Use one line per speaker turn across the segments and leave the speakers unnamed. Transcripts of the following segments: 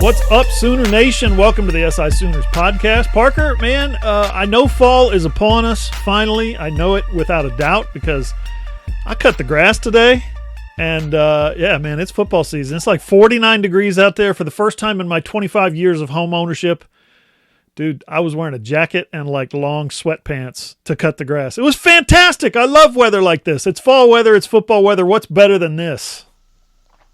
What's up, Sooner Nation? Welcome to the SI Sooners podcast. Parker, man, I know fall is upon us, finally. I know it without a doubt because I cut the grass today. And, yeah, man, it's football season. It's like 49 degrees out there for the first time in my 25 years of home ownership. Dude, I was wearing a jacket and, like, long sweatpants to cut the grass. It was fantastic. I love weather like this. It's fall weather. It's football weather. What's better than this?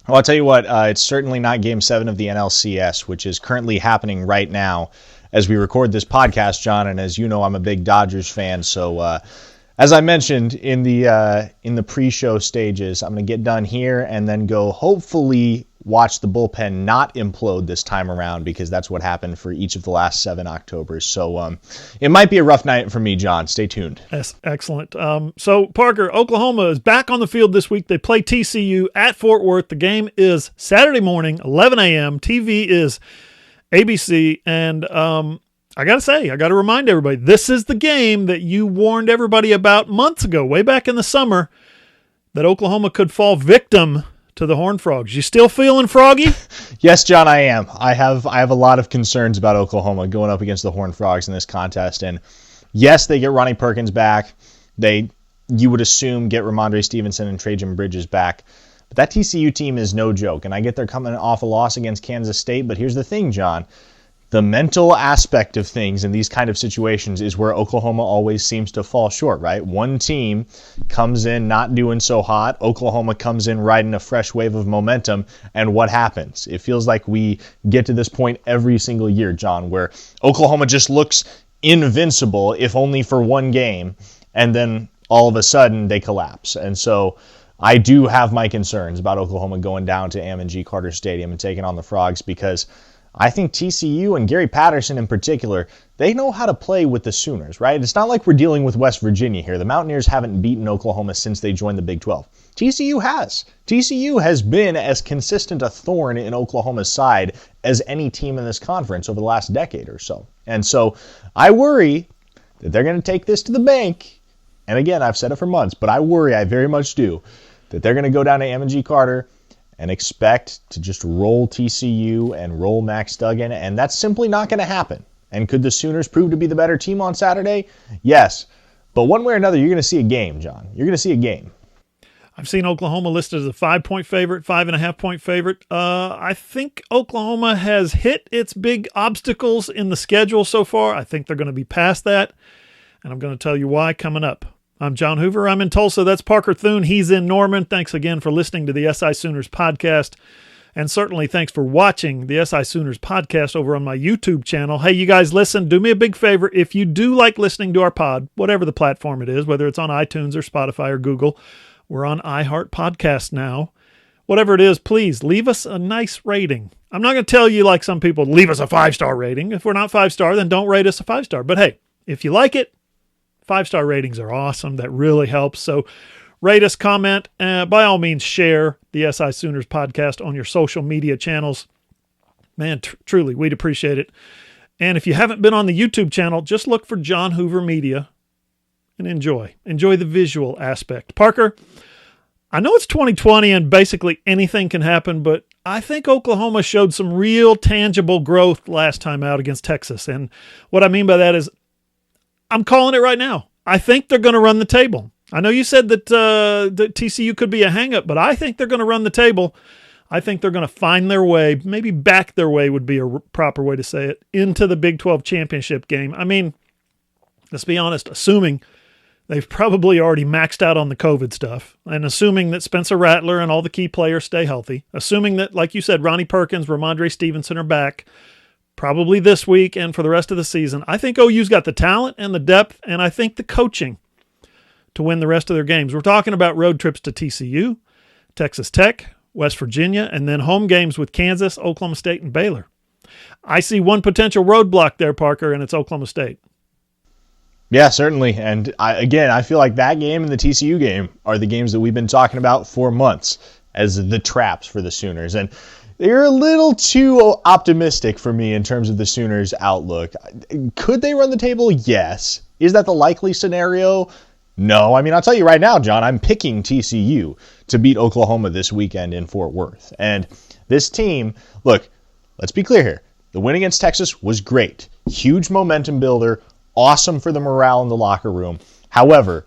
Well, I'll tell you what, it's certainly not Game 7 of the NLCS, which is currently happening right now as we record this podcast, John. And as you know, I'm a big Dodgers fan. So as I mentioned in the pre-show stages, I'm going to get done here and then go hopefully watch the bullpen not implode this time around, because that's what happened for each of the last 7 Octobers. So it might be a rough night for me, John. Stay tuned.
Yes, excellent. So, Parker, Oklahoma is back on the field this week. They play TCU at Fort Worth. The game is Saturday morning, 11 a.m. TV is ABC. And I got to say, I got to remind everybody, this is the game that you warned everybody about months ago, way back in the summer, that Oklahoma could fall victim to the Horned Frogs. You still feeling froggy?
Yes, John, I am. I have a lot of concerns about Oklahoma going up against the Horned Frogs in this contest. And yes, they get Ronnie Perkins back. You would assume, get Ramondre Stevenson and Trajan Bridges back. But that TCU team is no joke. And I get they're coming off a loss against Kansas State. But here's the thing, John. The mental aspect of things in these kind of situations is where Oklahoma always seems to fall short, right? One team comes in not doing so hot. Oklahoma comes in riding a fresh wave of momentum. And what happens? It feels like we get to this point every single year, John, where Oklahoma just looks invincible, if only for one game. And then all of a sudden they collapse. And so I do have my concerns about Oklahoma going down to Ammon G. Carter Stadium and taking on the Frogs, because I think TCU and Gary Patterson in particular, they know how to play with the Sooners, right? It's not like we're dealing with West Virginia here. The Mountaineers haven't beaten Oklahoma since they joined the Big 12. TCU has. TCU has been as consistent a thorn in Oklahoma's side as any team in this conference over the last decade or so. And so I worry that they're going to take this to the bank. And again, I've said it for months, but I worry, I very much do, that they're going to go down to Ammon G. Carter and expect to just roll TCU and roll Max Duggan, and that's simply not going to happen. And could the Sooners prove to be the better team on Saturday? Yes. But one way or another, you're going to see a game, John. You're going to see a game.
I've seen Oklahoma listed as a 5-point favorite, 5.5-point favorite. I think Oklahoma has hit its big obstacles in the schedule so far. I think they're going to be past that, and I'm going to tell you why coming up. I'm John Hoover. I'm in Tulsa. That's Parker Thune. He's in Norman. Thanks again for listening to the SI Sooners podcast. And certainly thanks for watching the SI Sooners podcast over on my YouTube channel. Hey, you guys, listen, do me a big favor. If you do like listening to our pod, whatever the platform it is, whether it's on iTunes or Spotify or Google, we're on iHeart Podcast now. Whatever it is, please leave us a nice rating. I'm not going to tell you like some people, leave us a 5-star rating. If we're not 5-star, then don't rate us a 5-star. But hey, if you like it, 5-star ratings are awesome. That really helps. So rate us, comment, by all means, share the SI Sooners podcast on your social media channels. Man, truly, we'd appreciate it. And if you haven't been on the YouTube channel, just look for John Hoover Media and enjoy. Enjoy the visual aspect. Parker, I know it's 2020 and basically anything can happen, but I think Oklahoma showed some real tangible growth last time out against Texas. And what I mean by that is, I'm calling it right now. I think they're going to run the table. I know you said that TCU could be a hang-up, but I think they're going to run the table. I think they're going to find their way, maybe back their way would be a proper way to say it, into the Big 12 championship game. I mean, let's be honest, assuming they've probably already maxed out on the COVID stuff, and assuming that Spencer Rattler and all the key players stay healthy, assuming that, like you said, Ronnie Perkins, Ramondre Stevenson are back, probably this week and for the rest of the season. I think OU's got the talent and the depth, and I think the coaching to win the rest of their games. We're talking about road trips to TCU, Texas Tech, West Virginia, and then home games with Kansas, Oklahoma State, and Baylor. I see one potential roadblock there, Parker, and it's Oklahoma State.
Yeah, certainly. And I feel like that game and the TCU game are the games that we've been talking about for months as the traps for the Sooners. And they're a little too optimistic for me in terms of the Sooners' outlook. Could they run the table? Yes. Is that the likely scenario? No. I mean, I'll tell you right now, John, I'm picking TCU to beat Oklahoma this weekend in Fort Worth. And this team, look, let's be clear here. The win against Texas was great. Huge momentum builder. Awesome for the morale in the locker room. However,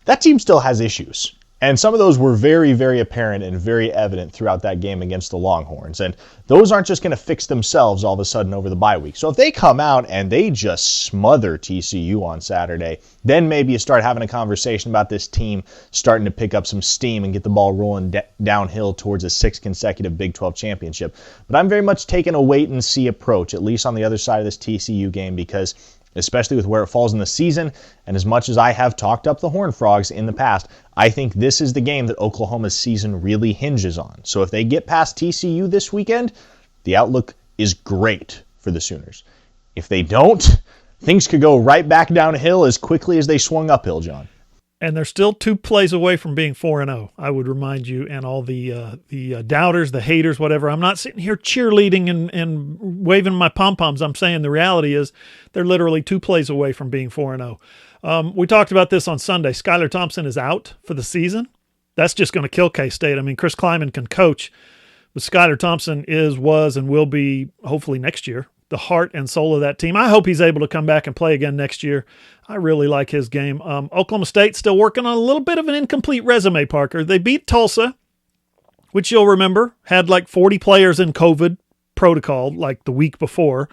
that team still has issues. And some of those were very, very apparent and very evident throughout that game against the Longhorns. And those aren't just going to fix themselves all of a sudden over the bye week. So if they come out and they just smother TCU on Saturday, then maybe you start having a conversation about this team starting to pick up some steam and get the ball rolling downhill towards a 6th consecutive Big 12 championship. But I'm very much taking a wait-and-see approach, at least on the other side of this TCU game, because especially with where it falls in the season, and as much as I have talked up the Horned Frogs in the past, I think this is the game that Oklahoma's season really hinges on. So if they get past TCU this weekend, the outlook is great for the Sooners. If they don't, things could go right back downhill as quickly as they swung uphill, John.
And they're still 2 plays away from being 4-0. I would remind you, and all the doubters, the haters, whatever. I'm not sitting here cheerleading and waving my pom-poms. I'm saying the reality is they're literally 2 plays away from being 4-0. We talked about this on Sunday. Skylar Thompson is out for the season. That's just going to kill K-State. I mean, Chris Kleiman can coach, but Skylar Thompson was, and will be, hopefully next year, the heart and soul of that team. I hope he's able to come back and play again next year. I really like his game. Oklahoma State still working on a little bit of an incomplete resume, Parker. They beat Tulsa, which you'll remember had like 40 players in COVID protocol like the week before.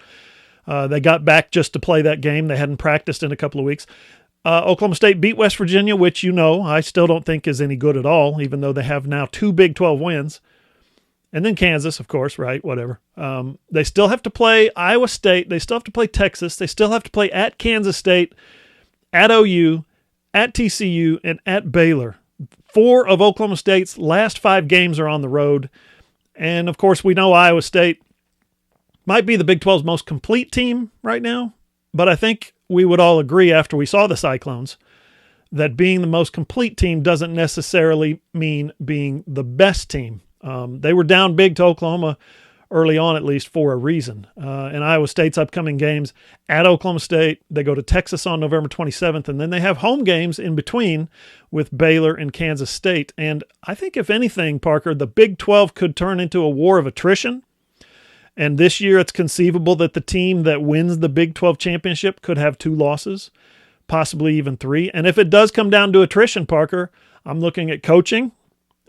They got back just to play that game. They hadn't practiced in a couple of weeks. Oklahoma State beat West Virginia, which I still don't think is any good at all, even though they have now 2 Big 12 wins. And then Kansas, of course, right? Whatever. They still have to play Iowa State. They still have to play Texas. They still have to play at Kansas State, at OU, at TCU, and at Baylor. 4 of Oklahoma State's last 5 games are on the road. And, of course, we know Iowa State might be the Big 12's most complete team right now. But I think we would all agree after we saw the Cyclones that being the most complete team doesn't necessarily mean being the best team. They were down big to Oklahoma early on, at least for a reason. And Iowa State's upcoming games at Oklahoma State, they go to Texas on November 27th, and then they have home games in between with Baylor and Kansas State. And I think if anything, Parker, the Big 12 could turn into a war of attrition. And this year it's conceivable that the team that wins the Big 12 championship could have 2 losses, possibly even 3. And if it does come down to attrition, Parker, I'm looking at coaching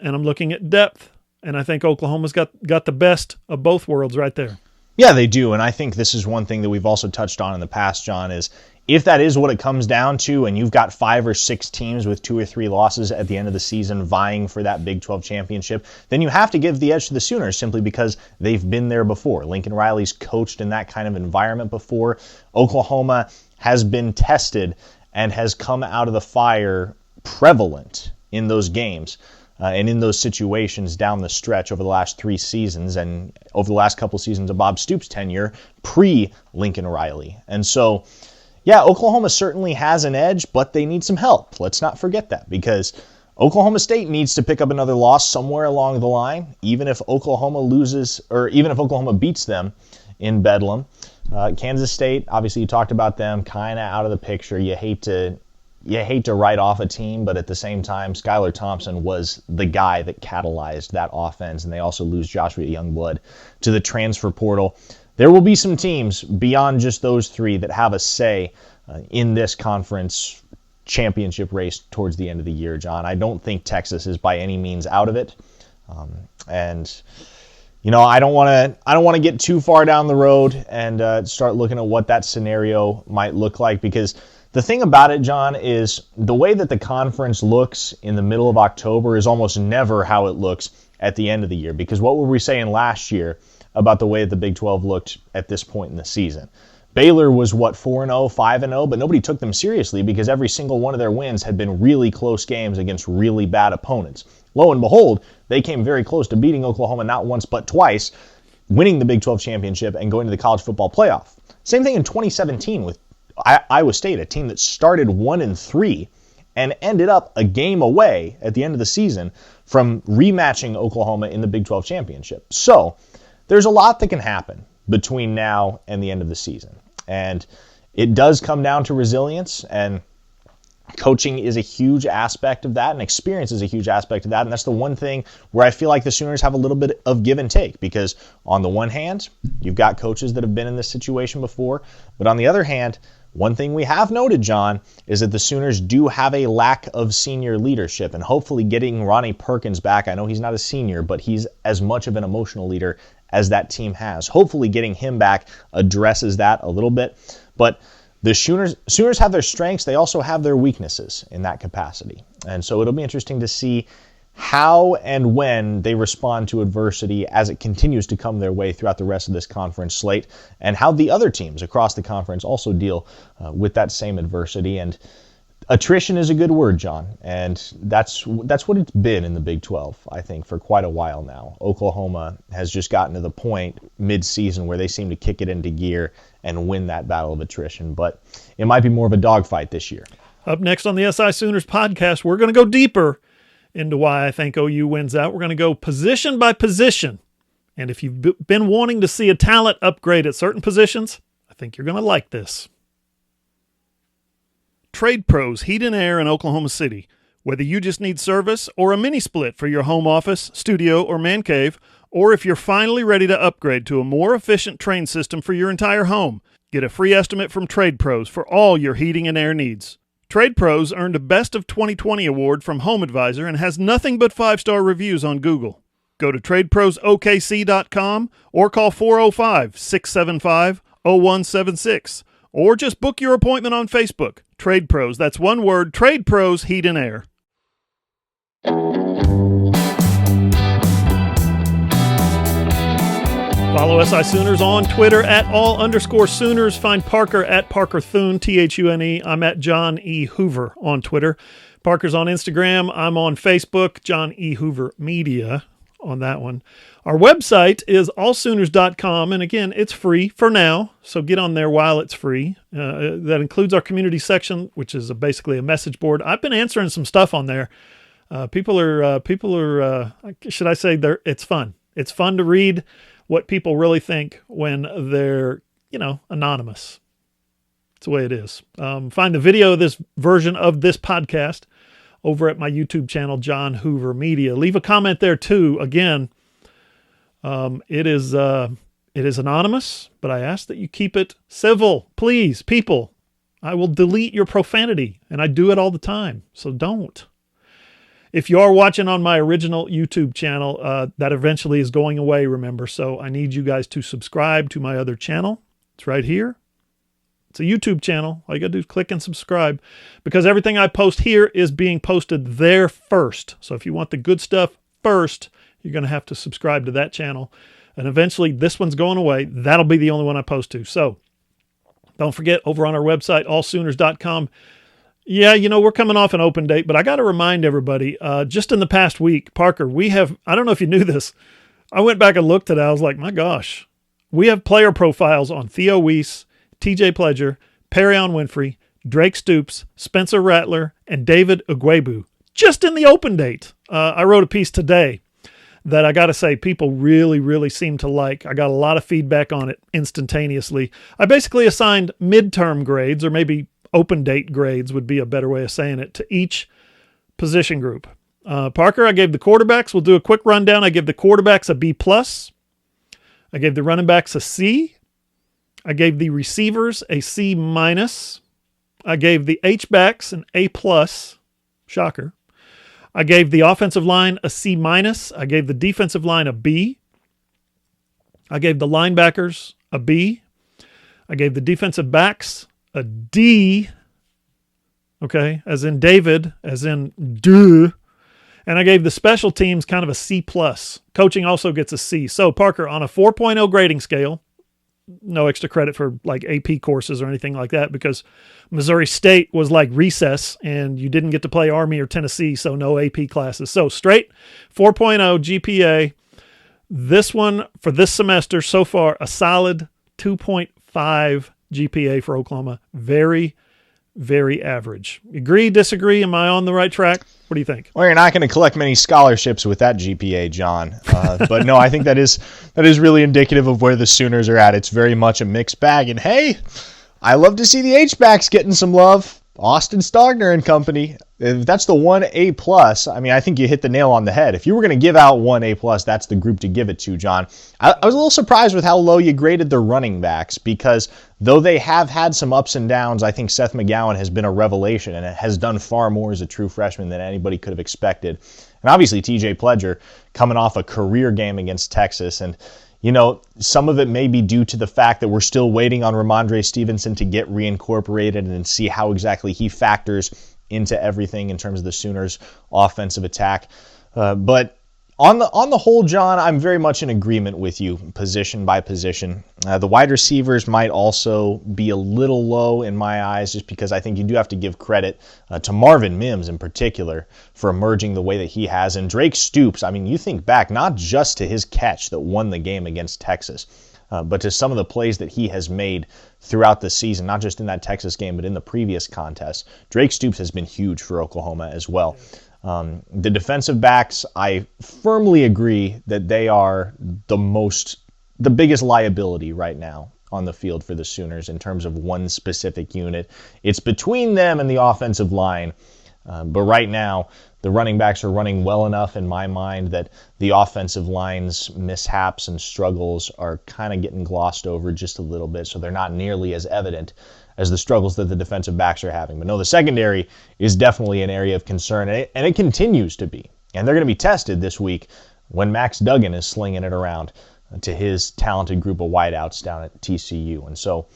and I'm looking at depth. And I think Oklahoma's got the best of both worlds right there.
Yeah, they do. And I think this is one thing that we've also touched on in the past, John, is if that is what it comes down to, and you've got 5 or 6 teams with 2 or 3 losses at the end of the season vying for that Big 12 championship, then you have to give the edge to the Sooners simply because they've been there before. Lincoln Riley's coached in that kind of environment before. Oklahoma has been tested and has come out of the fire prevalent in those games. And in those situations down the stretch over the last 3 seasons and over the last couple seasons of Bob Stoops' tenure, pre-Lincoln Riley. And so, yeah, Oklahoma certainly has an edge, but they need some help. Let's not forget that, because Oklahoma State needs to pick up another loss somewhere along the line, even if Oklahoma loses, or even if Oklahoma beats them in Bedlam. Kansas State, obviously you talked about them, kind of out of the picture. You hate to write off a team, but at the same time, Skylar Thompson was the guy that catalyzed that offense, and they also lose Joshua Youngblood to the transfer portal. There will be some teams beyond just those 3 that have a say in this conference championship race towards the end of the year, John. I don't think Texas is by any means out of it, and I don't want to get too far down the road and start looking at what that scenario might look like, because the thing about it, John, is the way that the conference looks in the middle of October is almost never how it looks at the end of the year. Because what were we saying last year about the way that the Big 12 looked at this point in the season? Baylor was, 4-0, 5-0, but nobody took them seriously because every single one of their wins had been really close games against really bad opponents. Lo and behold, they came very close to beating Oklahoma not once but twice, winning the Big 12 championship and going to the college football playoff. Same thing in 2017 with Iowa State, a team that started 1-3 and ended up a game away at the end of the season from rematching Oklahoma in the Big 12 championship. So there's a lot that can happen between now and the end of the season. And it does come down to resilience. And Coaching is a huge aspect of that, and experience is a huge aspect of that. And that's the one thing where I feel like the Sooners have a little bit of give and take, because on the one hand, you've got coaches that have been in this situation before. But on the other hand, one thing we have noted, John, is that the Sooners do have a lack of senior leadership. And hopefully getting Ronnie Perkins back, I know he's not a senior, but he's as much of an emotional leader as that team has. Hopefully getting him back addresses that a little bit. But the Sooners have their strengths. They also have their weaknesses in that capacity. And so it'll be interesting to see how and when they respond to adversity as it continues to come their way throughout the rest of this conference slate, and how the other teams across the conference also deal with that same adversity. And attrition is a good word, John, and that's what it's been in the Big 12, I think, for quite a while now. Oklahoma has just gotten to the point mid-season where they seem to kick it into gear and win that battle of attrition, but it might be more of a dogfight this year.
Up next on the SI Sooners podcast, we're going to go deeper into why I think OU wins out. We're going to go position by position. And if you've been wanting to see a talent upgrade at certain positions, I think you're going to like this. Trade Pros Heat and Air in Oklahoma City. Whether you just need service or a mini split for your home office, studio, or man cave, or if you're finally ready to upgrade to a more efficient train system for your entire home, get a free estimate from Trade Pros for all your heating and air needs. Trade Pros earned a Best of 2020 award from Home Advisor and has nothing but 5-star reviews on Google. Go to TradeProsOKC.com or call 405-675-0176, or just book your appointment on Facebook. Trade Pros, that's one word, Trade Pros Heat and Air. Follow SI Sooners on Twitter at @all_Sooners. Find Parker at Parker Thune, Thune. I'm at John E. Hoover on Twitter. Parker's on Instagram. I'm on Facebook, John E. Hoover Media on that one. Our website is allsooners.com, and again, it's free for now, so get on there while it's free. That includes our community section, which is basically a message board. I've been answering some stuff on there. People are, should I say, it's fun. It's fun to read what people really think when they're, anonymous. It's the way it is. Find the video of this version of this podcast over at my YouTube channel, John Hoover Media. Leave a comment there too. Again, it is anonymous, but I ask that you keep it civil. Please, people. I will delete your profanity, and I do it all the time, so don't. If you are watching on my original YouTube channel, that eventually is going away, remember. So I need you guys to subscribe to my other channel. It's right here. It's a YouTube channel. All you got to do is click and subscribe, because everything I post here is being posted there first. So if you want the good stuff first, you're going to have to subscribe to that channel. And eventually this one's going away. That'll be the only one I post to. So don't forget, over on our website, allsooners.com. Yeah, we're coming off an open date, but I got to remind everybody, just in the past week, Parker, I don't know if you knew this. I went back and looked at it. I was like, my gosh, we have player profiles on Theo Weiss, TJ Pledger, Perion Winfrey, Drake Stoops, Spencer Rattler, and David Ugwebu, just in the open date. I wrote a piece today that I got to say people really, really seem to like. I got a lot of feedback on it instantaneously. I basically assigned midterm grades, or maybe open date grades would be a better way of saying it, to each position group. Parker, I gave the quarterbacks, we'll do a quick rundown. I gave the quarterbacks a B+. I gave the running backs a C. I gave the receivers a C-. I gave the H-backs an A+. Shocker. I gave the offensive line a C-. I gave the defensive line a B. I gave the linebackers a B. I gave the defensive backs a D, okay, as in David, as in duh. And I gave the special teams kind of a C+. Coaching also gets a C. So, Parker, on a 4.0 grading scale, no extra credit for like AP courses or anything like that, because Missouri State was like recess and you didn't get to play Army or Tennessee, so no AP classes. So, straight 4.0 GPA. This one, for this semester, so far, a solid 2.5 GPA for Oklahoma. Very, very average. Agree, disagree? Am I on the right track? What do you think?
Well, you're not going to collect many scholarships with that GPA, John. But no, I think that is really indicative of where the Sooners are at. It's very much a mixed bag. And hey, I love to see the H-backs getting some love. Austin Stogner and company. If that's the 1A plus, I mean, I think you hit the nail on the head. If you were going to give out 1A plus, that's the group to give it to, John. I was a little surprised with how low you graded the running backs, because though they have had some ups and downs, I think Seth McGowan has been a revelation and has done far more as a true freshman than anybody could have expected. And obviously TJ Pledger coming off a career game against Texas, and you know, some of it may be due to the fact that we're still waiting on Ramondre Stevenson to get reincorporated and see how exactly he factors into everything in terms of the Sooners' offensive attack. But on the whole, John, I'm very much in agreement with you, position by position. The wide receivers might also be a little low in my eyes, just because I think you do have to give credit to Marvin Mims in particular for emerging the way that he has. And Drake Stoops, I mean, you think back not just to his catch that won the game against Texas, but to some of the plays that he has made throughout the season, not just in that Texas game, but in the previous contest. Drake Stoops has been huge for Oklahoma as well. The defensive backs, I firmly agree that they are the biggest liability right now on the field for the Sooners in terms of one specific unit. It's between them and the offensive line. But right now, the running backs are running well enough in my mind that the offensive line's mishaps and struggles are kind of getting glossed over just a little bit, so they're not nearly as evident as the struggles that the defensive backs are having. But no, the secondary is definitely an area of concern, and it continues to be. And they're going to be tested this week when Max Duggan is slinging it around to his talented group of wideouts down at TCU. And so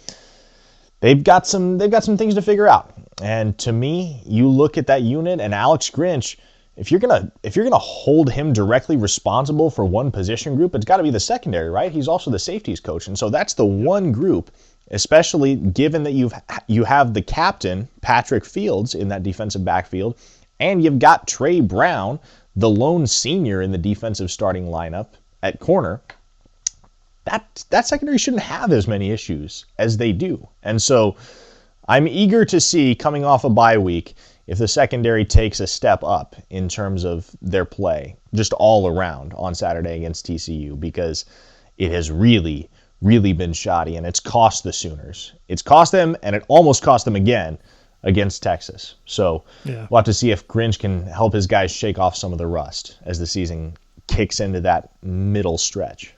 they've got some things to figure out. And to me, you look at that unit and Alex Grinch, if you're gonna hold him directly responsible for one position group, it's got to be the secondary, right? He's also the safeties coach, and so that's the one group, especially given that you have the captain Patrick Fields in that defensive backfield, and you've got Trey Brown, the lone senior in the defensive starting lineup at corner. That secondary shouldn't have as many issues as they do, and so I'm eager to see, coming off a bye week, if the secondary takes a step up in terms of their play, just all around on Saturday against TCU, because it has really, really been shoddy, and it's cost the Sooners. It's cost them, and it almost cost them again against Texas. So We'll have to see if Grinch can help his guys shake off some of the rust as the season kicks into that middle stretch.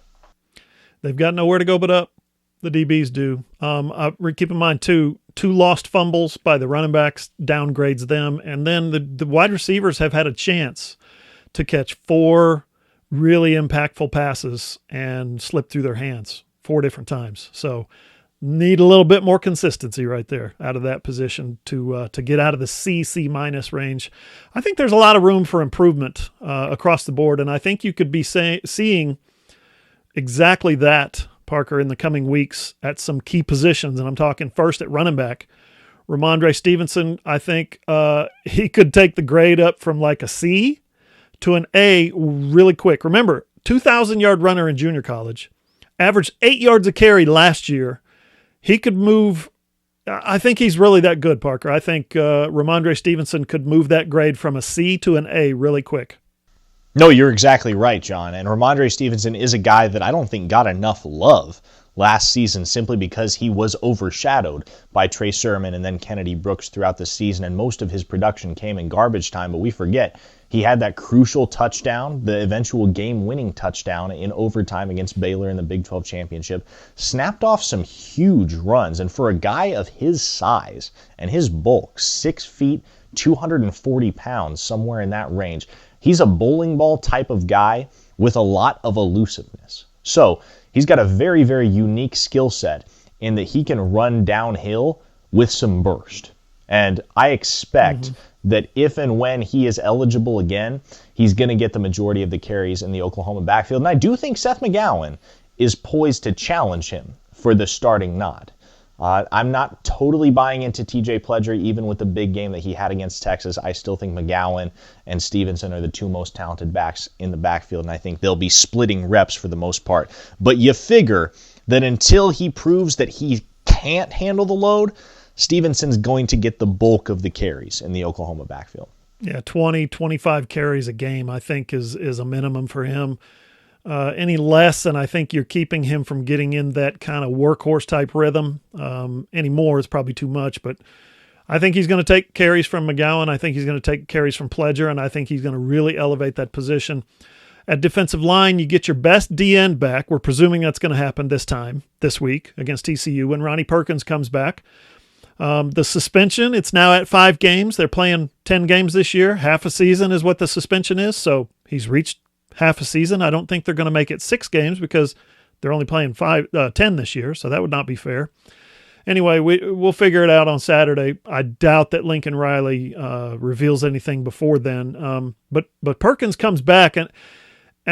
They've got nowhere to go but up. The DBs do. Keep in mind, two lost fumbles by the running backs downgrades them. And then the wide receivers have had a chance to catch 4 really impactful passes and slip through their hands 4 different times. So need a little bit more consistency right there out of that position to get out of the C minus range. I think there's a lot of room for improvement across the board. And I think you could be seeing exactly that, Parker, in the coming weeks at some key positions. And I'm talking first at running back. Ramondre Stevenson, I think he could take the grade up from like a C to an A really quick. Remember, 2,000-yard runner in junior college, averaged 8 yards a carry last year. He could move. I think he's really that good, Parker. I think Ramondre Stevenson could move that grade from a C to an A really quick.
No, you're exactly right, John. And Ramondre Stevenson is a guy that I don't think got enough love last season simply because he was overshadowed by Trey Sermon and then Kennedy Brooks throughout the season, and most of his production came in garbage time. But we forget he had that crucial touchdown, the eventual game-winning touchdown in overtime against Baylor in the Big 12 championship, snapped off some huge runs. And for a guy of his size and his bulk, 6 feet, 240 pounds, somewhere in that range, he's a bowling ball type of guy with a lot of elusiveness. So he's got a very, very unique skill set in that he can run downhill with some burst. And I expect that if and when he is eligible again, he's going to get the majority of the carries in the Oklahoma backfield. And I do think Seth McGowan is poised to challenge him for the starting nod. I'm not totally buying into TJ Pledger, even with the big game that he had against Texas. I still think McGowan and Stevenson are the 2 most talented backs in the backfield, and I think they'll be splitting reps for the most part. But you figure that until he proves that he can't handle the load, Stevenson's going to get the bulk of the carries in the Oklahoma backfield.
Yeah, 20, 25 carries a game, I think, is a minimum for him. Any less, and I think you're keeping him from getting in that kind of workhorse type rhythm. Any more is probably too much, but I think he's going to take carries from McGowan. I think he's going to take carries from Pledger, and I think he's going to really elevate that position. At defensive line, you get your best DN back. We're presuming that's going to happen this week against TCU when Ronnie Perkins comes back. The suspension, it's now at 5 games. They're playing 10 games this year. Half a season is what the suspension is, so he's reached half a season. I don't think they're going to make it 6 games because they're only playing 10 this year, so that would not be fair. Anyway, we'll figure it out on Saturday. I doubt that Lincoln Riley reveals anything before then. But Perkins comes back, and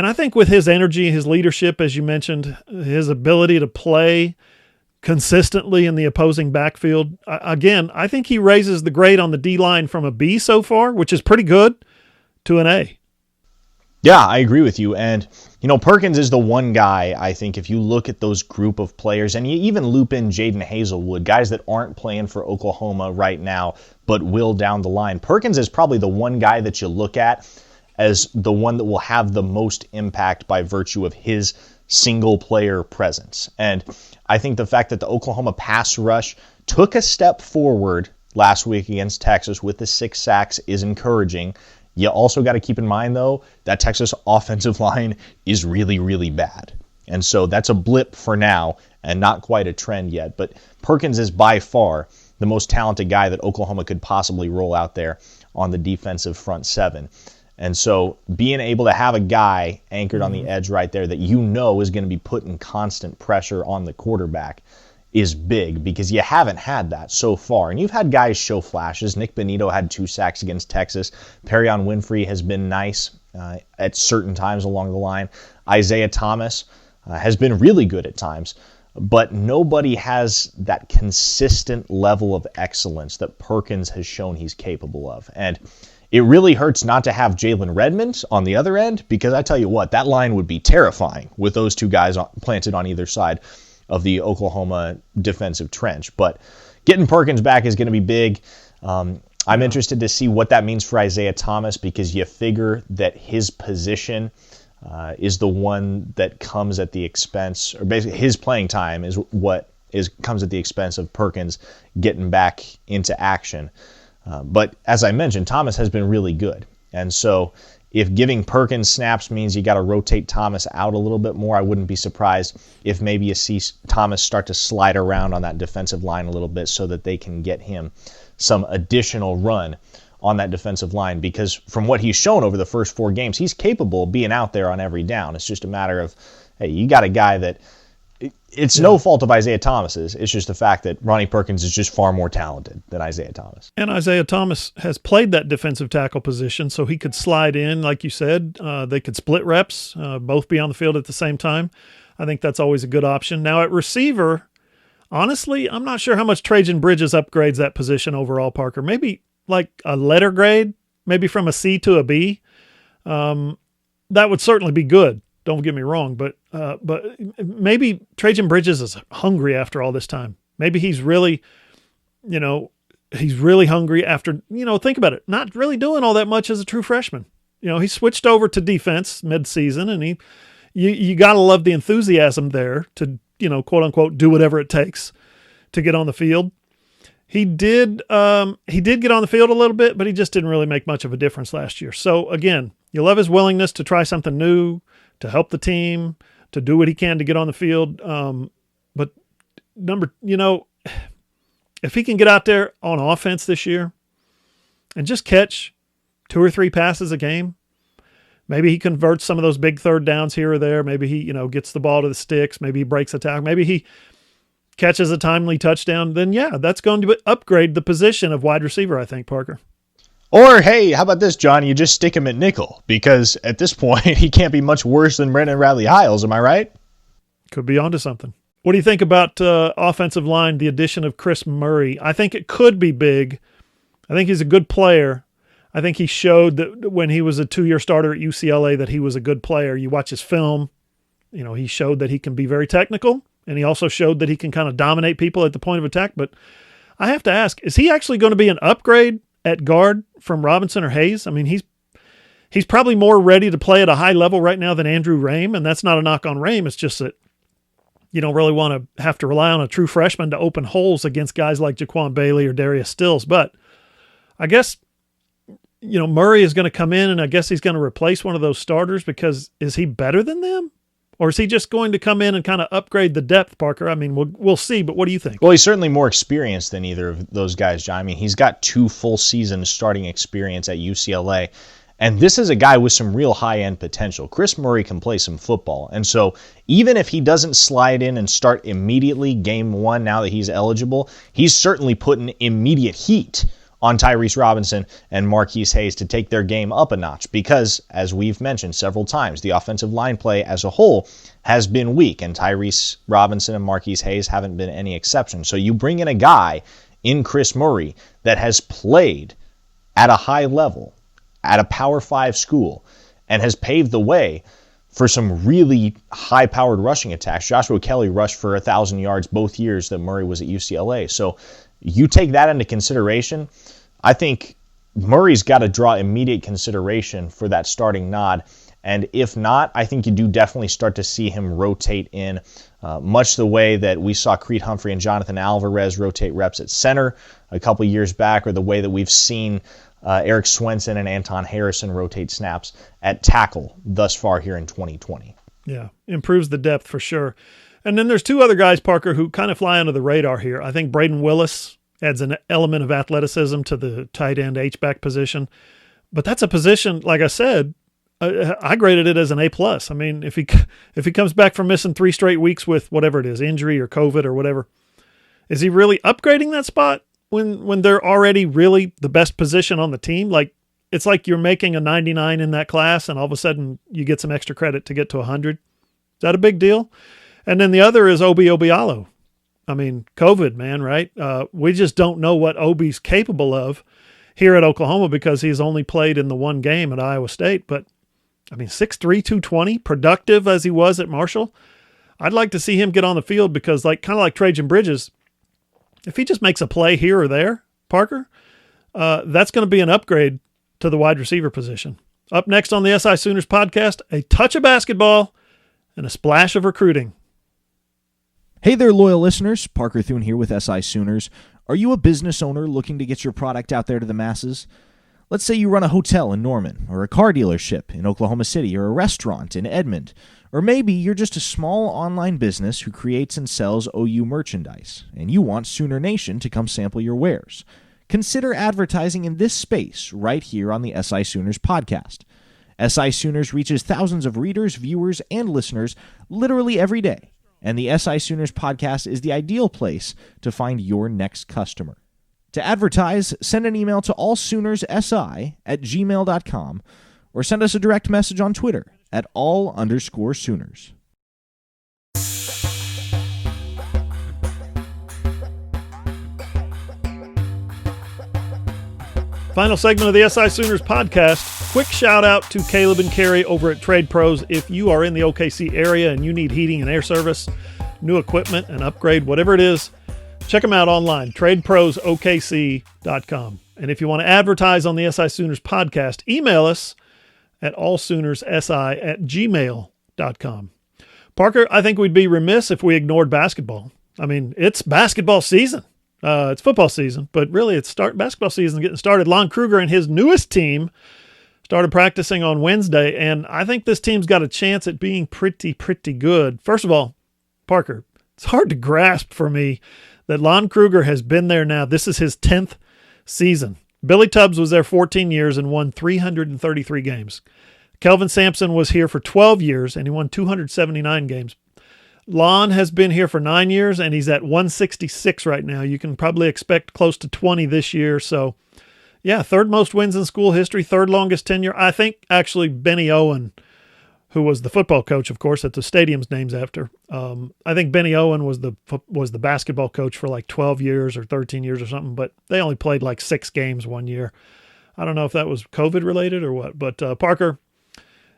I think with his energy, his leadership, as you mentioned, his ability to play consistently in the opposing backfield, again, I think he raises the grade on the D-line from a B so far, which is pretty good, to an A.
Yeah, I agree with you. And, Perkins is the one guy, I think, if you look at those group of players, and you even loop in Jaden Hazelwood, guys that aren't playing for Oklahoma right now, but will down the line. Perkins is probably the one guy that you look at as the one that will have the most impact by virtue of his single-player presence. And I think the fact that the Oklahoma pass rush took a step forward last week against Texas with the 6 sacks is encouraging. You also got to keep in mind, though, that Texas offensive line is really, really bad. And so that's a blip for now and not quite a trend yet. But Perkins is by far the most talented guy that Oklahoma could possibly roll out there on the defensive front 7. And so being able to have a guy anchored on the edge right there that is going to be putting constant pressure on the quarterback is big, because you haven't had that so far. And you've had guys show flashes. Nick Benito had 2 sacks against Texas. Perrion Winfrey has been nice at certain times along the line. Isaiah Thomas has been really good at times. But nobody has that consistent level of excellence that Perkins has shown he's capable of. And it really hurts not to have Jalen Redmond on the other end, because I tell you what, that line would be terrifying with those 2 guys planted on either side of the Oklahoma defensive trench. But getting Perkins back is going to be big. I'm interested to see what that means for Isaiah Thomas, because you figure that his position is the one that comes at the expense, or basically his playing time is what comes at the expense of Perkins getting back into action. But as I mentioned, Thomas has been really good. And so if giving Perkins snaps means you got to rotate Thomas out a little bit more, I wouldn't be surprised if maybe you see Thomas start to slide around on that defensive line a little bit so that they can get him some additional run on that defensive line. Because from what he's shown over the first 4 games, he's capable of being out there on every down. It's just a matter of, hey, you got a guy that it's no fault of Isaiah Thomas's. It's just the fact that Ronnie Perkins is just far more talented than Isaiah Thomas.
And Isaiah Thomas has played that defensive tackle position, so he could slide in, like you said. They could split reps, both be on the field at the same time. I think that's always a good option. Now at receiver, honestly, I'm not sure how much Trajan Bridges upgrades that position overall, Parker. Maybe like a letter grade, maybe from a C to a B. That would certainly be good. Don't get me wrong, but maybe Trajan Bridges is hungry after all this time. Maybe he's really hungry after, think about it, not really doing all that much as a true freshman. He switched over to defense mid-season, and you got to love the enthusiasm there to, quote unquote, do whatever it takes to get on the field. He did get on the field a little bit, but he just didn't really make much of a difference last year. So again, you love his willingness to try something new, to help the team, to do what he can to get on the field. But if he can get out there on offense this year and just catch 2 or 3 passes a game, maybe he converts some of those big third downs here or there. Maybe he, gets the ball to the sticks. Maybe he breaks a tackle. Maybe he catches a timely touchdown. Then, yeah, that's going to upgrade the position of wide receiver, I think, Parker.
Or, hey, how about this, John? You just stick him at nickel, because at this point, he can't be much worse than Brendan Riley-Hiles. Am I right?
Could be onto something. What do you think about offensive line, the addition of Chris Murray? I think it could be big. I think he's a good player. I think he showed that when he was a 2-year starter at UCLA that he was a good player. You watch his film, he showed that he can be very technical, and he also showed that he can kind of dominate people at the point of attack. But I have to ask, is he actually going to be an upgrade at guard from Robinson or Hayes? I mean, he's probably more ready to play at a high level right now than Andrew Rame, and that's not a knock on Rame. It's just that you don't really want to have to rely on a true freshman to open holes against guys like Jaquan Bailey or Darius Stills. But I guess, Murray is going to come in, and I guess he's going to replace one of those starters, because is he better than them? Or is he just going to come in and kind of upgrade the depth, Parker? I mean, we'll see, but what do you think?
Well, he's certainly more experienced than either of those guys, John. I mean, he's got 2 full seasons starting experience at UCLA. And this is a guy with some real high-end potential. Chris Murray can play some football. And so even if he doesn't slide in and start immediately game 1 now that he's eligible, he's certainly putting immediate heat on Tyrese Robinson and Marquise Hayes to take their game up a notch, because, as we've mentioned several times, the offensive line play as a whole has been weak, and Tyrese Robinson and Marquise Hayes haven't been any exception. So you bring in a guy in Chris Murray that has played at a high level, at a Power 5 school, and has paved the way for some really high-powered rushing attacks. Joshua Kelly rushed for 1,000 yards both years that Murray was at UCLA. So you take that into consideration, I think Murray's got to draw immediate consideration for that starting nod. And if not, I think you do definitely start to see him rotate in, much the way that we saw Creed Humphrey and Jonathan Alvarez rotate reps at center a couple years back, or the way that we've seen Eric Swenson and Anton Harrison rotate snaps at tackle thus far here in 2020.
Yeah, improves the depth for sure. And then there's 2 other guys, Parker, who kind of fly under the radar here. I think Braden Willis adds an element of athleticism to the tight end H-back position. But that's a position, like I said, I graded it as an A+. I mean, if he comes back from missing 3 straight weeks with whatever it is, injury or COVID or whatever, is he really upgrading that spot when they're already really the best position on the team? Like, it's like you're making a 99 in that class, and all of a sudden you get some extra credit to get to 100. Is that a big deal? And then the other is Obi Obialo. I mean, COVID, man, right? We just don't know what Obi's capable of here at Oklahoma, because he's only played in the 1 game at Iowa State. But, I mean, 6'3", 220, productive as he was at Marshall. I'd like to see him get on the field, because kind of like Trajan Bridges, if he just makes a play here or there, Parker, that's going to be an upgrade to the wide receiver position. Up next on the SI Sooners podcast, a touch of basketball and a splash of recruiting.
Hey there, loyal listeners. Parker Thune here with SI Sooners. Are you a business owner looking to get your product out there to the masses? Let's say you run a hotel in Norman, or a car dealership in Oklahoma City, or a restaurant in Edmond. Or maybe you're just a small online business who creates and sells OU merchandise, and you want Sooner Nation to come sample your wares. Consider advertising in this space right here on the SI Sooners podcast. SI Sooners reaches thousands of readers, viewers, and listeners literally every day, and the SI Sooners podcast is the ideal place to find your next customer. To advertise, send an email to allsoonersi@gmail.com, or send us a direct message on Twitter at @all_Sooners.
Final segment of the SI Sooners podcast. Quick shout out to Caleb and Carrie over at Trade Pros. If you are in the OKC area and you need heating and air service, new equipment, an upgrade, whatever it is, check them out online, tradeprosokc.com. And if you want to advertise on the SI Sooners podcast, email us at allsoonersi@gmail.com. Parker, I think we'd be remiss if we ignored basketball. I mean, it's basketball season. It's football season, but really it's basketball season getting started. Lon Kruger and his newest team started practicing on Wednesday, and I think this team's got a chance at being pretty good. First of all, Parker, it's hard to grasp for me that Lon Kruger has been there now. This is his 10th season. Billy Tubbs was there 14 years and won 333 games. Kelvin Sampson was here for 12 years, and he won 279 games. Lon has been here for 9 years, and he's at 166 right now. You can probably expect close to 20 this year. So, yeah, 3rd most wins in school history, 3rd longest tenure. I think, actually, Benny Owen, who was the football coach, of course, that the stadium's name's after. I think Benny Owen was the basketball coach for like 12 years or 13 years or something, but they only played like 6 games one year. I don't know if that was COVID related or what, but Parker,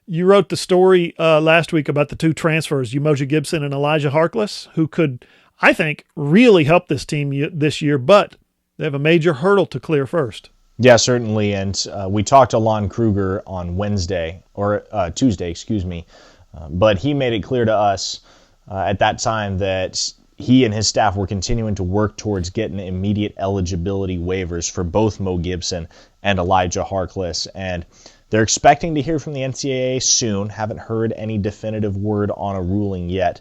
you wrote the story last week about the 2 transfers, Umoja Gibson and Elijah Harkless, who could, I think, really help this team this year, but they have a major hurdle to clear first.
Yeah, certainly. And we talked to Lon Kruger on Tuesday, but he made it clear to us at that time that he and his staff were continuing to work towards getting immediate eligibility waivers for both Mo Gibson and Elijah Harkless. And they're expecting to hear from the NCAA soon. Haven't heard any definitive word on a ruling yet.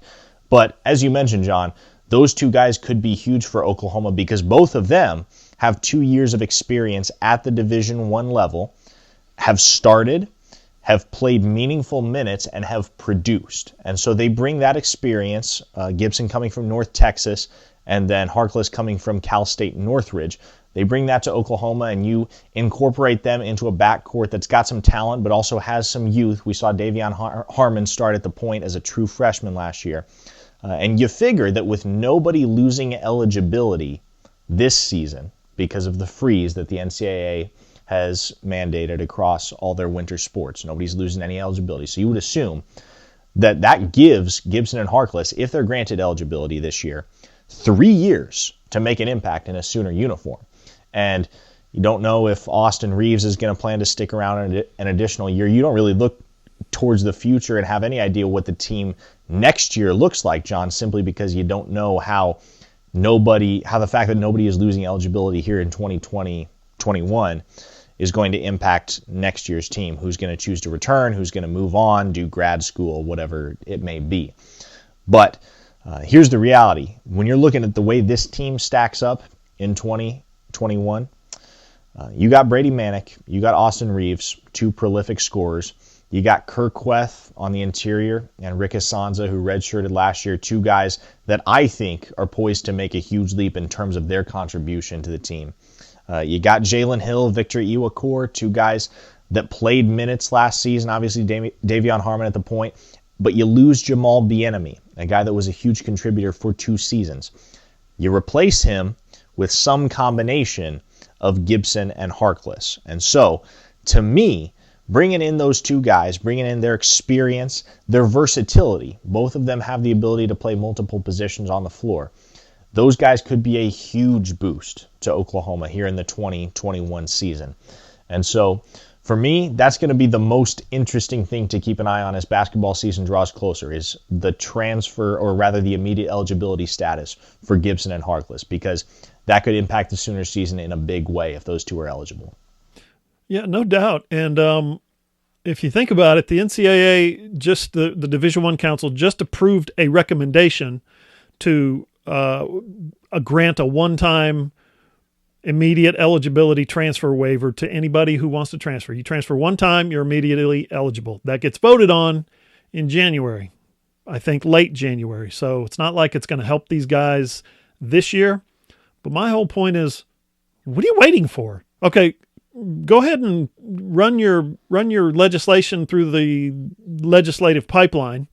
But as you mentioned, John, those two guys could be huge for Oklahoma because both of them have 2 years of experience at the Division I level, have started, have played meaningful minutes, and have produced. And so they bring that experience, Gibson coming from North Texas, and then Harkless coming from Cal State Northridge. They bring that to Oklahoma, and you incorporate them into a backcourt that's got some talent, but also has some youth. We saw Davion Harmon start at the point as a true freshman last year. And you figure that with nobody losing eligibility this season because of the freeze that the NCAA has mandated across all their winter sports, nobody's losing any eligibility. So you would assume that that gives Gibson and Harkless, if they're granted eligibility this year, 3 years to make an impact in a Sooner uniform. And you don't know if Austin Reeves is going to plan to stick around an additional year. You don't really look towards the future and have any idea what the team next year looks like, John, simply because you don't know how the fact that nobody is losing eligibility here in 2020-21 is going to impact next year's team, who's going to choose to return, who's going to move on, do grad school, whatever it may be. But here's the reality. When you're looking at the way this team stacks up in 2021, you got Brady Manick, you got Austin Reeves, two prolific scorers. You got Kirkweth on the interior and Rick Asanza, who redshirted last year, two guys that I think are poised to make a huge leap in terms of their contribution to the team. You got Jalen Hill, Victor Iwakor, two guys that played minutes last season, obviously Davion Harmon at the point, but you lose Jamal Bieniemy, a guy that was a huge contributor for 2 seasons. You replace him with some combination of Gibson and Harkless. And so, to me, bringing in those two guys, bringing in their experience, their versatility, both of them have the ability to play multiple positions on the floor. Those guys could be a huge boost to Oklahoma here in the 2021 season. And so, for me, that's going to be the most interesting thing to keep an eye on as basketball season draws closer, is the transfer, or rather the immediate eligibility status for Gibson and Harkless, because that could impact the Sooners season in a big way if those two are eligible.
Yeah, no doubt. And if you think about it, the NCAA, just the Division I Council, just approved a recommendation to grant a one-time immediate eligibility transfer waiver to anybody who wants to transfer. You transfer one time, you're immediately eligible. That gets voted on in January, I think late January. So it's not like it's going to help these guys this year. But my whole point is, what are you waiting for? Okay, go ahead and run your legislation through the legislative pipeline.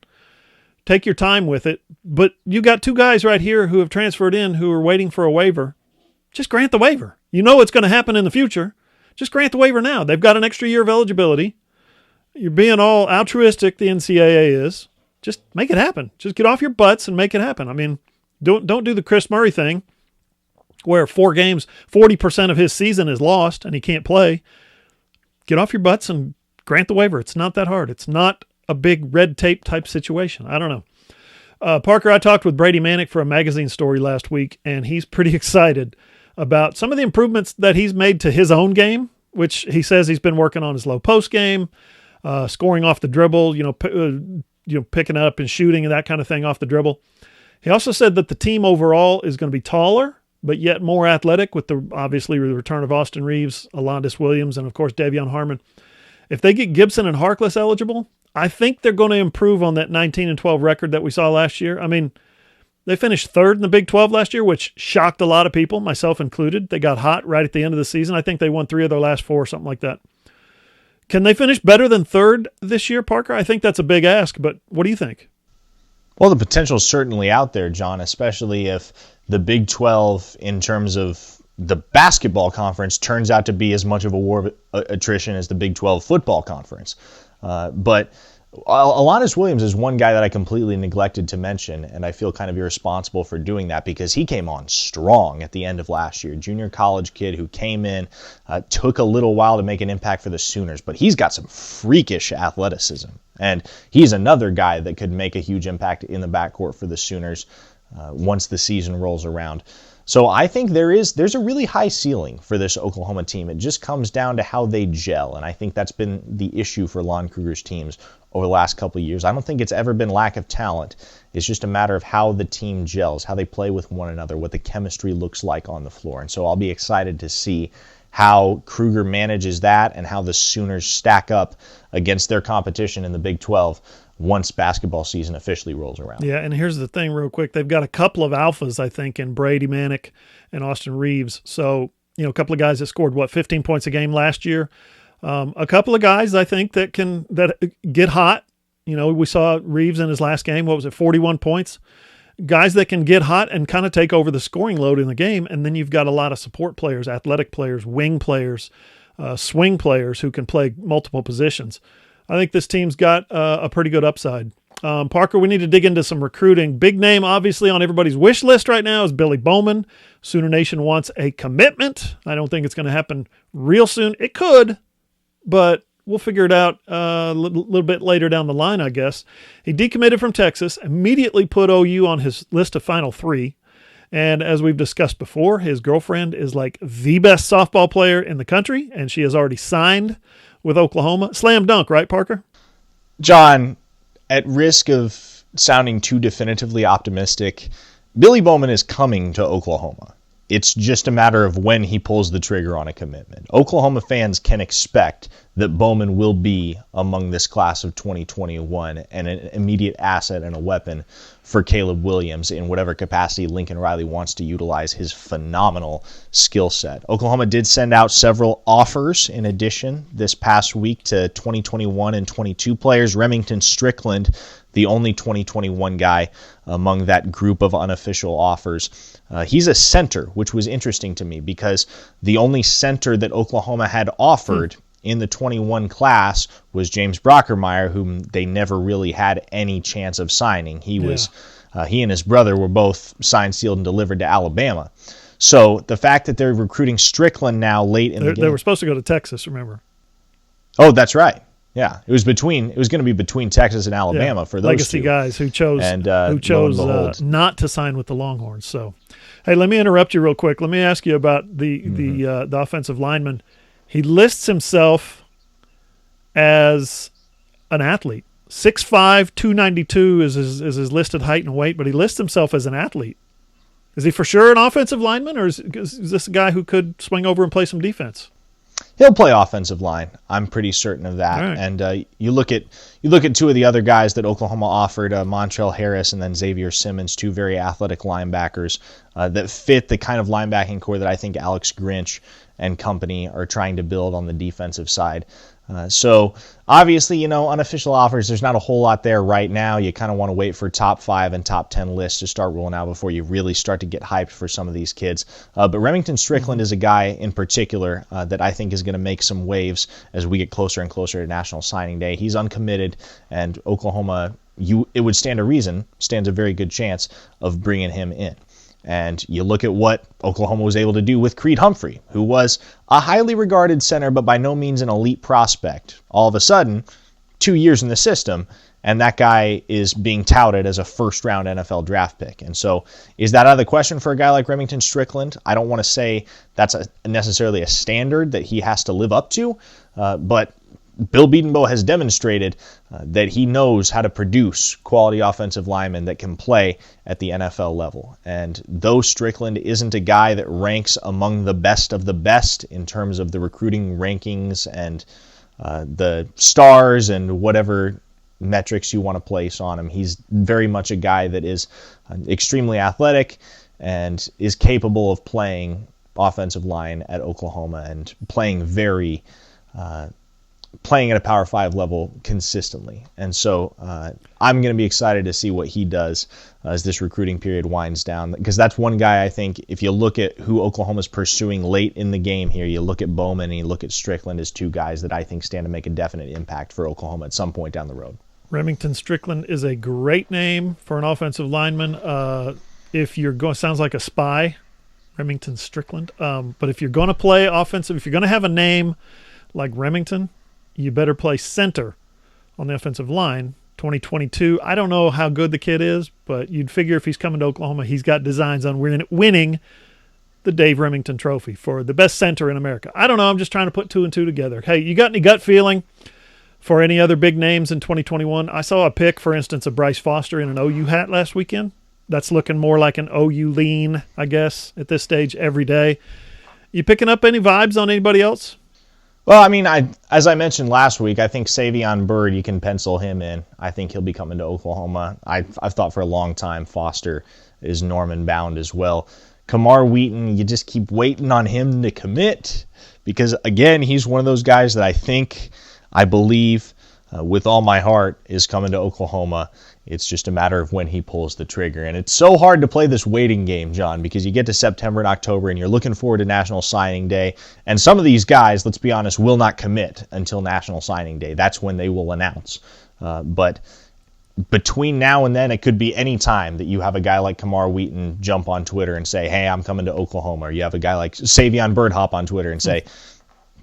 Take your time with it. But you got two guys right here who have transferred in who are waiting for a waiver. Just grant the waiver. You know what's going to happen in the future. Just grant the waiver now. They've got an extra year of eligibility. You're being all altruistic, the NCAA is. Just make it happen. Just get off your butts and make it happen. I mean, don't do the Chris Murray thing where 4 games, 40% of his season is lost and he can't play. Get off your butts and grant the waiver. It's not that hard. It's not a big red tape type situation. I don't know. Parker, I talked with Brady Manick for a magazine story last week, and he's pretty excited about some of the improvements that he's made to his own game, which he says he's been working on his low post game, scoring off the dribble, picking up and shooting and that kind of thing off the dribble. He also said that the team overall is going to be taller, but yet more athletic with the return of Austin Reeves, Alondis Williams, and of course Davion Harmon. If they get Gibson and Harkless eligible, I think they're going to improve on that 19-12 record that we saw last year. I mean, they finished 3rd in the Big 12 last year, which shocked a lot of people, myself included. They got hot right at the end of the season. I think they won 3 of their last 4, something like that. Can they finish better than 3rd this year, Parker? I think that's a big ask, but what do you think?
Well, the potential is certainly out there, John, especially if the Big 12, in terms of the basketball conference, turns out to be as much of a war of attrition as the Big 12 football conference. But Alanis Williams is one guy that I completely neglected to mention, and I feel kind of irresponsible for doing that because he came on strong at the end of last year. Junior college kid who came in, took a little while to make an impact for the Sooners, but he's got some freakish athleticism. And he's another guy that could make a huge impact in the backcourt for the Sooners once the season rolls around. So I think there's a really high ceiling for this Oklahoma team. It just comes down to how they gel, and I think that's been the issue for Lon Kruger's teams over the last couple of years. I don't think it's ever been lack of talent. It's just a matter of how the team gels, how they play with one another, what the chemistry looks like on the floor. And so I'll be excited to see how Kruger manages that and how the Sooners stack up against their competition in the Big 12 once basketball season officially rolls around.
Yeah, and here's the thing real quick. They've got a couple of alphas, I think, in Brady Manick and Austin Reeves. So, a couple of guys that scored, 15 points a game last year. A couple of guys, I think, that get hot. We saw Reeves in his last game, 41 points. Guys that can get hot and kind of take over the scoring load in the game. And then you've got a lot of support players, athletic players, wing players, swing players who can play multiple positions. I think this team's got a pretty good upside. Parker, we need to dig into some recruiting. Big name, obviously, on everybody's wish list right now is Billy Bowman. Sooner Nation wants a commitment. I don't think it's going to happen real soon. It could, but we'll figure it out a little bit later down the line, I guess. He decommitted from Texas, immediately put OU on his list of Final Three. And as we've discussed before, his girlfriend is like the best softball player in the country, and she has already signed with Oklahoma. Slam dunk, right, Parker?
John, at risk of sounding too definitively optimistic, Billy Bowman is coming to Oklahoma. It's just a matter of when he pulls the trigger on a commitment. Oklahoma fans can expect that Bowman will be among this class of 2021 and an immediate asset and a weapon for Caleb Williams in whatever capacity Lincoln Riley wants to utilize his phenomenal skill set. Oklahoma did send out several offers in addition this past week to 2021 and 22 players. Remington Strickland, the only 2021 guy among that group of unofficial offers. He's a center, which was interesting to me because the only center that Oklahoma had offered in the 21 class was James Brockermeyer, whom they never really had any chance of signing. He and his brother were both signed, sealed, and delivered to Alabama. So the fact that they're recruiting Strickland now late in the game.
They were supposed to go to Texas, remember?
Oh, that's right. Yeah, it was going to be between Texas and Alabama for those
legacy
two
guys who chose not to sign with the Longhorns. So, hey, let me interrupt you real quick. Let me ask you about the offensive lineman. He lists himself as an athlete. 6'5", 292 is his listed height and weight, but he lists himself as an athlete. Is he for sure an offensive lineman, or is this a guy who could swing over and play some defense?
He'll play offensive line. I'm pretty certain of that. Right. And you look at two of the other guys that Oklahoma offered, Montrell Harris and then Xavier Simmons, two very athletic linebackers that fit the kind of linebacking core that I think Alex Grinch and company are trying to build on the defensive side. So obviously, unofficial offers, there's not a whole lot there right now. You kind of want to wait for top 5 and top 10 lists to start rolling out before you really start to get hyped for some of these kids. But Remington Strickland is a guy in particular that I think is going to make some waves as we get closer and closer to National Signing Day. He's uncommitted, and Oklahoma, it stands a very good chance of bringing him in. And you look at what Oklahoma was able to do with Creed Humphrey, who was a highly regarded center, but by no means an elite prospect. All of a sudden, 2 years in the system, and that guy is being touted as a first-round NFL draft pick. And so is that out of the question for a guy like Remington Strickland? I don't want to say that's necessarily a standard that he has to live up to, but Bill Bedenbaugh has demonstrated that he knows how to produce quality offensive linemen that can play at the NFL level. And though Strickland isn't a guy that ranks among the best of the best in terms of the recruiting rankings and the stars and whatever metrics you want to place on him, he's very much a guy that is extremely athletic and is capable of playing offensive line at Oklahoma and playing at a Power 5 level consistently. And so I'm going to be excited to see what he does as this recruiting period winds down, because that's one guy I think if you look at who Oklahoma's pursuing late in the game here, you look at Bowman and you look at Strickland as two guys that I think stand to make a definite impact for Oklahoma at some point down the road.
Remington Strickland is a great name for an offensive lineman. If you're going, sounds like a spy, Remington Strickland. But if you're going to play offensive, if you're going to have a name like Remington, you better play center on the offensive line. 2022. I don't know how good the kid is, but you'd figure if he's coming to Oklahoma, he's got designs on winning the Dave Remington Trophy for the best center in America. I don't know. I'm just trying to put two and two together. Hey, you got any gut feeling for any other big names in 2021? I saw a pic, for instance, of Bryce Foster in an OU hat last weekend. That's looking more like an OU lean, I guess, at this stage every day. You picking up any vibes on anybody else?
Well, I mean, as I mentioned last week, I think Savion Byrd, you can pencil him in. I think he'll be coming to Oklahoma. I've thought for a long time Foster is Norman bound as well. Kamar Wheaton, you just keep waiting on him to commit because, again, he's one of those guys that I believe with all my heart is coming to Oklahoma. It's just a matter of when he pulls the trigger. And it's so hard to play this waiting game, John, because you get to September and October and you're looking forward to National Signing Day. And some of these guys, let's be honest, will not commit until National Signing Day. That's when they will announce. But between now and then, it could be any time that you have a guy like Kamar Wheaton jump on Twitter and say, hey, I'm coming to Oklahoma. Or you have a guy like Savion Byrd hop on Twitter and say,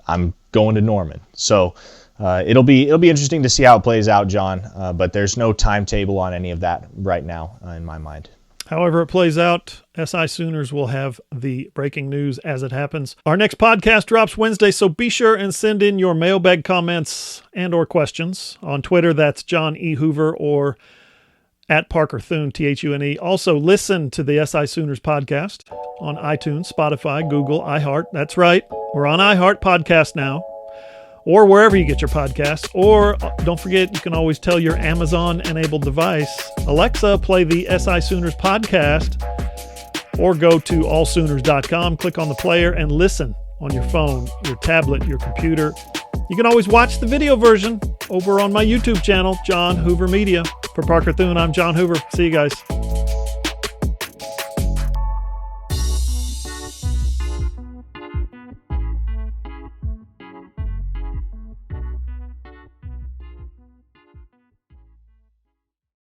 I'm going to Norman. So it'll be interesting to see how it plays out, John, but there's no timetable on any of that right now in my mind.
However it plays out, SI Sooners will have the breaking news as it happens. Our next podcast drops Wednesday, so be sure and send in your mailbag comments and or questions. On Twitter, that's John E. Hoover or at Parker Thune, Thune. Also, listen to the SI Sooners podcast on iTunes, Spotify, Google, iHeart. That's right, we're on iHeart Podcast now. Or wherever you get your podcasts. Or don't forget, you can always tell your Amazon-enabled device, Alexa, play the SI Sooners podcast, or go to allsooners.com, click on the player, and listen on your phone, your tablet, your computer. You can always watch the video version over on my YouTube channel, John Hoover Media. For Parker Thune, I'm John Hoover. See you guys.